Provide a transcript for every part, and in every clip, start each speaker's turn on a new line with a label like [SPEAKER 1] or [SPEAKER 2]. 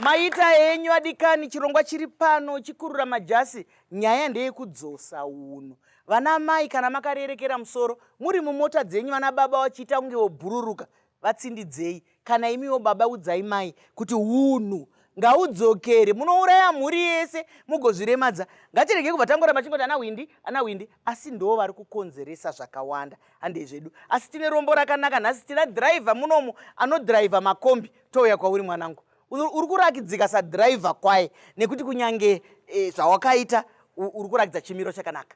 [SPEAKER 1] Maita henyu adikani, chirongwa chiri pano chikurura majasi, nyaya ndeye kudzosa hunhu. Vana mai kana makarerekera musoro, muri mumota dzenyu vana baba vachiita kunge vobhururuka, vatsindidzei. Kana imiwo baba udzai mai kuti hunhu ngaudzokere, munouraya mhuri yese mugozviremadza. Ngatirege kubva tangoramba chingoti ana Windi, asi ndo vari kukonzeresa zvakawanda hande zvedu. Asi tine rombo rakanaka nhasi, tina dhiraivha munomu anodhiraivha makombi. Touya kwauri mwanangu. Uri kurakidzika sadhiraivha kwaye nekuti kunyange zvawakaita uri kurakidza chimiro chakanaka.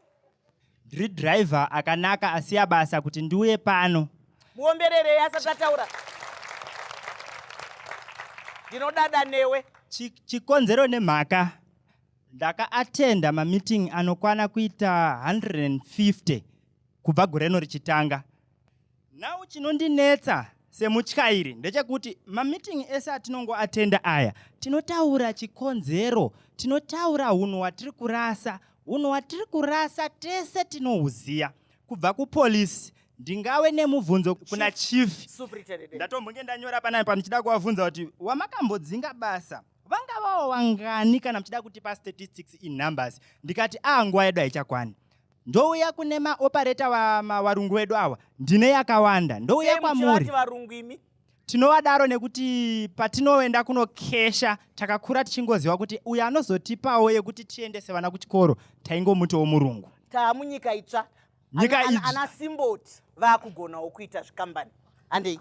[SPEAKER 2] Ndiri dhiraivha akanaka asiya basa kuti ndiuye pano.
[SPEAKER 1] Muombererei asati ataura. Ndinodada newe.
[SPEAKER 2] Chikonzero nemhaka ndakaatenda mameeting anokwana kuita 150 kubva gore rino richitanga. Now chinondinetsa semutyairi ndechekuti mameeting ese atinongoatenda aya tinotaura chikonzero, tinotaura hunhu hwatiri kurasa. Hunhu hwatiri kurasa tese tinohuziya kubva kupolisi. Ndingawe nemubvunzo kuna chief. Ndatombonge ndanyora panapa panichida kuvabvunza kuti wamakambodzinga basa vangavawo wangani kana muchida kutipa statistics in numbers. Ndikati nguva yedu haichakwani. Ndouya kune maoperator varungu vedu ava ndine yakawanda. Ndouya kwamuri. Tinovadaro nekuti patinoenda kunokesha takakura tichingoziva kuti uyu anozotipawo yekuti tiendese vana kuchikoro taingomutiwo murungu.
[SPEAKER 1] Taamunyika itsva. Nyika ana simboti vakugonawo kuita zvikambani. Andei.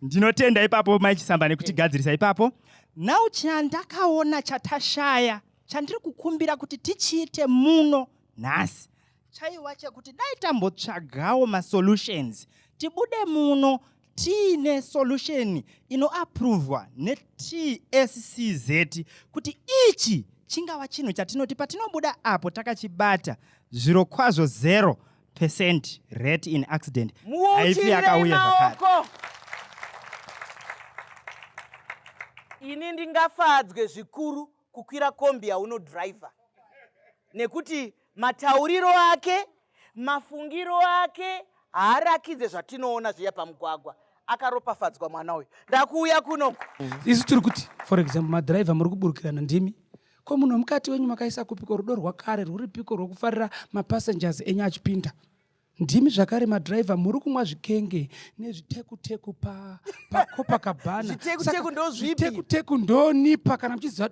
[SPEAKER 2] Ndinotenda ipapo Mai Chisamba nekutigadzirisa ipapo. Now chandakaona chatashaya chandiri kukumbira kuti tichiite muno nhasi chaiva chekuti dai tambotsvagawo masolutions. Tibude muno tiine solution inoapruvwa neTSCZ kuti ichi chingava chinhu chatinoti patinobuda apo takachibata zviro kwazvo 0% rate in accident. Haifi yakauya zvakare.
[SPEAKER 1] Ini ndingafadzwe zvikuru kukwira kombi yaunodhiraivha. Nekuti matauriro ake, mafungiro ake, haarakidze zvatinoona zviya pamugwagwa. Akaropafadzwa mwana uyu. Ndakuuya kuno.
[SPEAKER 3] Isi tiri kuti, for example, madhiraivha muri kuburukirana ndimi. Ko munhu mukati wenyu makaisa kupiko rudo rwakare rwuri piko rwokufarira mapassengers enyu achipinda. Ndimi zvakare madhiraivha muri kumwa zvikenge nezviteku-teku paCopacabana.
[SPEAKER 1] Zviteku-teku ndozvipi?
[SPEAKER 3] Zviteku-teku ndonipa kana muchiziva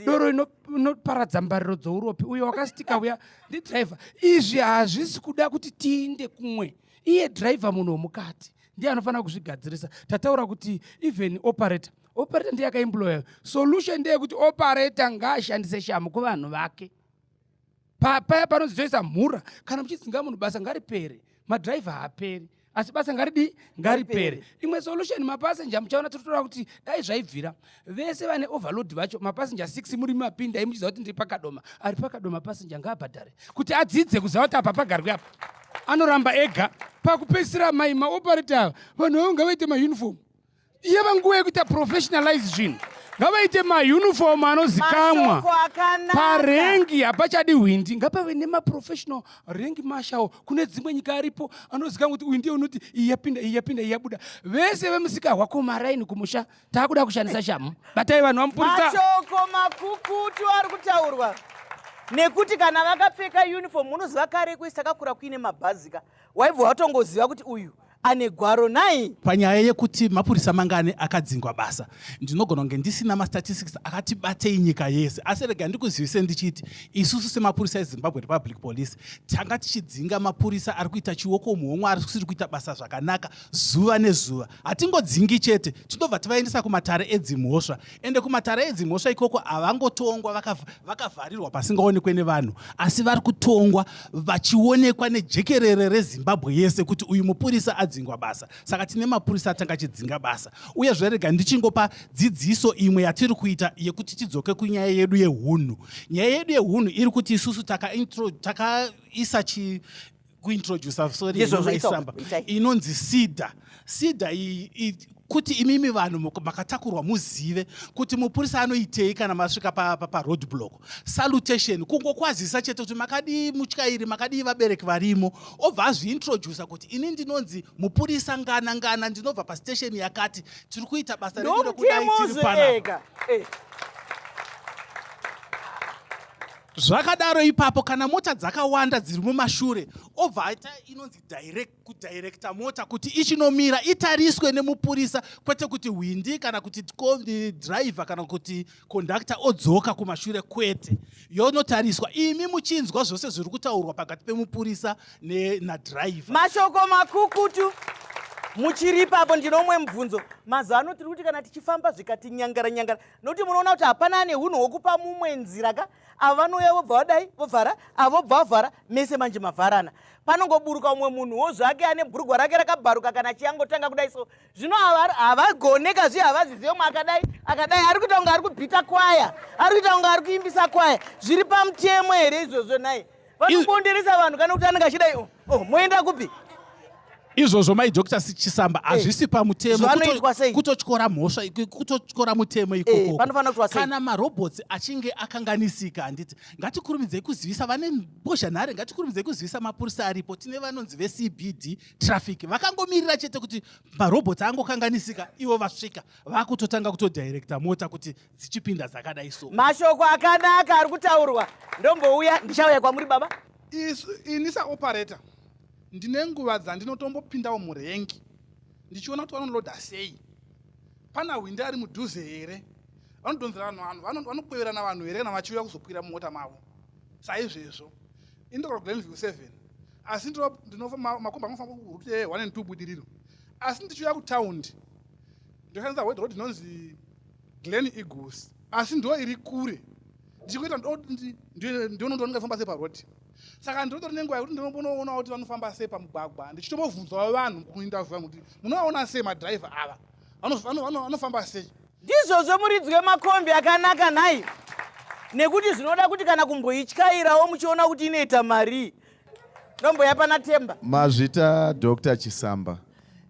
[SPEAKER 3] doro inoparadza mbariro dzouropi. Uyo wakasitika uya ndidhiraivha. Izvi hazvisi kuda kuti tiinde kumwe. Iye dhiraivha munhu womukati ndiye anofanira kuzvigadzirisa. Tataura kuti even operator ndiye akaemploya. Solution ndeyekuti operator ngaashandise shamu kuvanhu vake. Paya panozoisa mhura kana muchidzinga munhu basa ngaripere. Madhiraivha haaperi asi basa ngaripere. Imwe solution mapassenger muchaona totora kuti dai zvaibvira vese vane overload vacho mapassenger 6 muri mapinda imuchiziva kuti ndiri pakadoma. Ari pakadoma passenger ngaabhadhare kuti adzidze kuziva kuti apa pagarwe apa. Anoramba ega pakupedzisira maoperator vanhu vavo ngavaite mauniform. Yava nguva yekuita professionalize zvinhu. Ngavaite mauniform anozikamwa. Parengi hapachadi hwindi. Ngapave nemaprofessional rengi mashawo. Kune dzimwe nyika aripo anozikamwa kuti uyu ndiye unoti iyapinda iyabuda. Vese vemusika wako maraini kumusha taakuda kushandisa shamu. Batai vanhu vamupurisa.
[SPEAKER 1] Mashoko makukutu ari kutaurwa. Nekuti kana vakapfeka uniform unoziva kare kuisa kakura kuine mabhazika. Waibva watongoziva kuti uyu ane gwaro nai.
[SPEAKER 4] Panyaya yekuti mapurisa mangane akadzingwa basa. Ndinogona kunge ndisina mastatistics akatibatei nyika yese. Asi rega ndikuzivise ndichiti isusu semapurisa eZimbabwe Republic Police tanga tichidzinga mapurisa ari kuita chioko muhomwe ari kusiri kuita basa zvakanaka zuva nezuva. Hatingodzingi chete, tinobva tivaendesa kumatare edzimhosva. Ende kumatare edzimhosva ikoko havangotongwa vakavharirwa pasingaonekwe nevanhu. Asi vari kutongwa vachionekwa nejekerere reZimbabwe yese kuti uyu mupurisa dzingwa basa. Saka tine mapurisa atanga chidzinga basa. Uye zverega ndichingopa dzidziso imwe yatiri kuita yekuti tidzoke kunyaya yedu yehunhu. Nyaya yedu yehunhu iri kuti isusu takaisa kuintroduce Mai Chisamba inonzi SIDA. SIDA kuti imimi vanhu makatakurwa muzive kuti mupurisa anoitei kana masvika paroad block. Salutation, kungokwazisa chete kuti makadii mutyairi, makadii vabereki varimo, obva azviintrodusa kuti ini ndinonzi mupurisa ngana ndinobva pastation yakati, tiri kuita basa redu rekudai tiri panapa. Zvakadaro ipapo kana mota dzakawanda dziri mumashure, obva aita inonzi kudirecta mota kuti ichinomira itariswe nemupurisa, kwete kuti windi kana kuti driver kana kuti conductor odzoka kumashure, kwete. Yonotariswa. Imi muchinzwa zvose zviri kutaurwa pakati pemupurisa nadriver.
[SPEAKER 1] Mashoko makukutu. Muchiri papo ndinomwe mubvunzo. Mazano tiri kuti kana tichifamba zvikati nyangara nokuti munoona kuti hapana ane hunhu hwokupa mumwe nzira ka avanouya vobva vadai vovhara avobva vavhara mese manje mavharana. Panongoburuka umwe munhuwo zvake ane bhurugwa rake rakabharuka kana chiyangotanga kudai. So zvino havagoneka zve havazizive umwe akadai ari kuita kunge ari kubhita kwaya, ari kuita kunge ari kuimbisa kwaya. Zviri pamutemo here izvozvo naye? Vanobonderesa vanhu kana kuti anenge achidai moenda kupi?
[SPEAKER 4] Izvozvo Mai Chisamba hazvisi pamutemo kutotyora mhosva, kutotyora mutemo ikoko. Kana marobots achinge akanganisika, handiti ngatikurumidzei kuzivisa vane mbozhanhare, ngatikurumidzei kuzivisa mapurisa aripo. Tine vanonzi veCBD traffic vakangomirira chete kuti marobots angokanganisika, ivo vasvika vakutotanga kutodirecta mota kuti dzichipinda dzakadai so.
[SPEAKER 1] Mashoko akanaka ari kutaurwa. Ndombouya ndichauya kwamuri baba.
[SPEAKER 5] Inisa operator. Ndine nguva dzandinotombopindawo murengi ndichiona kuti vanonloda sei, pana windi ari mudhuze here, vanodonzera vanhu vanokweverana vanhu here kana vachiuya kuzokwira mumota mavo. Saizvezvo indokora Glenview 7 asi makomba anofamba kurute 1 and 2 budiriro, asi ndichiuya kutaundi ndoshandisa wedroad inonzi Glen Eagles asi ndo iri kure, ndichikuita ndionondoonga famba separodi. Saka ndinotori nenguva yekuti ndinoona kuti vanofamba sei pamugwagwa, ndichitombobvunzawo vanhu kuinterview kuti munovaona sei madhiraivha ava vanofamba sei.
[SPEAKER 1] Ndizvozvo muridzwe makombi akanaka nhai, nekuti zvinoda kuti kana kumboityairawo muchiona kuti inoita mari. Ndomboya pana Temba.
[SPEAKER 6] Mazvita Dr. Chisamba.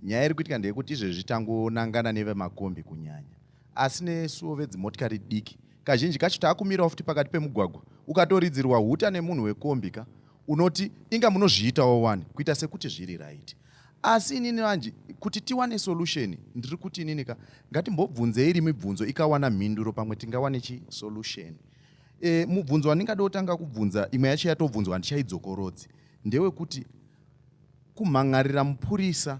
[SPEAKER 6] Nyaya iri kuitika ndeyekuti izvezvi tangonangana nevemakombi kunyanya, asi nesuwo vedzimotikari diki kazhinji kacho taakumirawo futi pakati pemugwagwa, ukatoridzirwa huta nemunhu wekombi ka unoti inga munozviitawo wani kuita sekuti zviri right. Asi inini manje kuti tiwane solution, ndiri kuti inini ka ngatimbobvunzei iri mibvunzo ikawana mhinduro pamwe tingawane solution. Mubvunzo wandingada kutanga kubvunza, imwe yacho yatobvunzwa ndichaidzokorodzi, ndewekuti kumhangarira mupurisa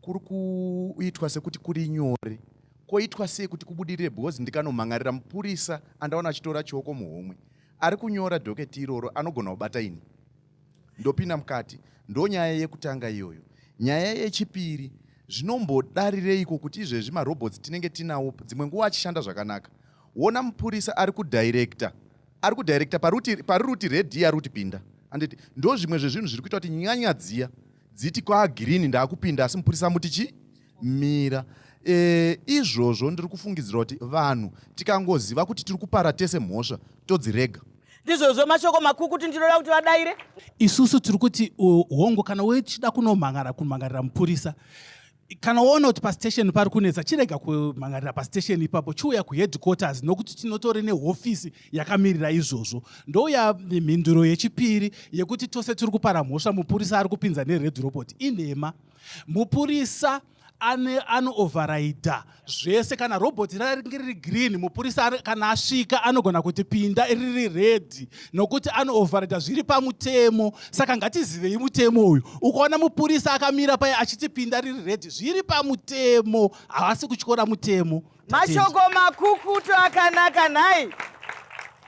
[SPEAKER 6] kuri kuitwa sekuti kuri nyore, koitwa sei kuti kubudirire, because ndikanomhangarira mupurisa andaona achitora chioko muhomwe ari kunyora dhoketi iroro anogona kubata ini ndopinda mukati. Ndo nyaya yekutanga iyoyo. Nyaya yechipiri, zvinombodarirei kuti izvezvi marobots tinenge tinawo dzimwe nguva achishanda zvakanaka, wona mupurisa ari kudirecta pari ruti red ari kuti pinda, anditi ndo zvimwe zvezvinhu zviri kuita kuti nyanya dziya dziti kwa green ndaakupinda asi mupurisa amuti chi mira. Izvozvo ndiri kufungidzira kuti vanhu tikangoziva kuti tiri kupara tese mhosva todzirega.
[SPEAKER 1] Ndizvozvo mashoko makukutu ndinoda kuti vadaire.
[SPEAKER 4] Isusu tiri kuti hongo kana wechida kumhangarira mupurisa, kana waona kuti pastation pari kunetsa, chirega kumhangarira pastation ipapo, chiuya kuheadquarters nokuti tinotori nehofisi yakamirira izvozvo. Ndouya mhinduro yechipiri yekuti tose tiri kupara mhosva, mupurisa ari kupinza nered robot inhema. Mupurisa ano-overrida zvese. Kana robot range riri green, mupurisa kana asvika anogona kuti pinda riri red, nokuti ano-overrida zviri pamutemo. Saka ngatizivei mutemo uyu. Ukaona mupurisa akamira paya achiti pinda riri red, zviri pamutemo, havasi kutyora mutemo.
[SPEAKER 1] Mashoko makukutu akanaka nhai.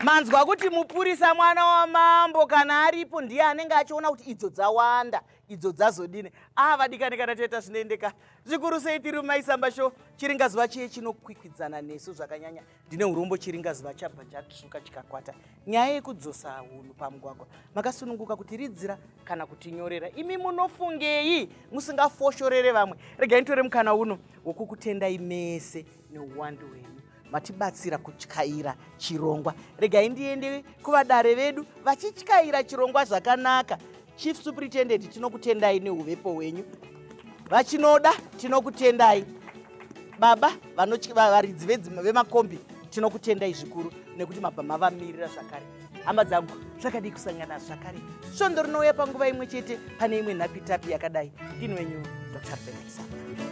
[SPEAKER 1] Manzwa kuti mupurisa mwana wamambo kana aripo ndiye anenge achiona kuti idzo dzawanda, idzo dzazodine. Vadikani kana toita zvinoendeka. Zvikuru sei tiri Mai Chisamba show, chiringazuva chiye chinokwikwidzana nesu zvakanyanya. Ndine urombo chiringazuva chabva chatsvuka chikakwata. Nyaya yekudzosa hunhu pamugwagwa. Makasununguka kutiridzira kana kutinyorera. Imi munofungei musingafoshorere vamwe. Regai nitore mukana uno wokukutendai mese neuwandu hwenyu. Matibatsira kutyaira chirongwa. Regai ndiende kuvadare vedu vachityaira chirongwa zvakanaka. Chief Superintendent tinokutendai neuvepo hwenyu. Vachinoda tinokutendai. baba varidzi vemakombi tinokutendai zvikuru nekuti mabva mavamirira zvakare. Hama dzangu, zvakadii kusangana zvakare. Svondo rinouya panguva imwe chete pane imwe nhapitapi yakadai. Ndini wenyu Dr. Mai Chisamba.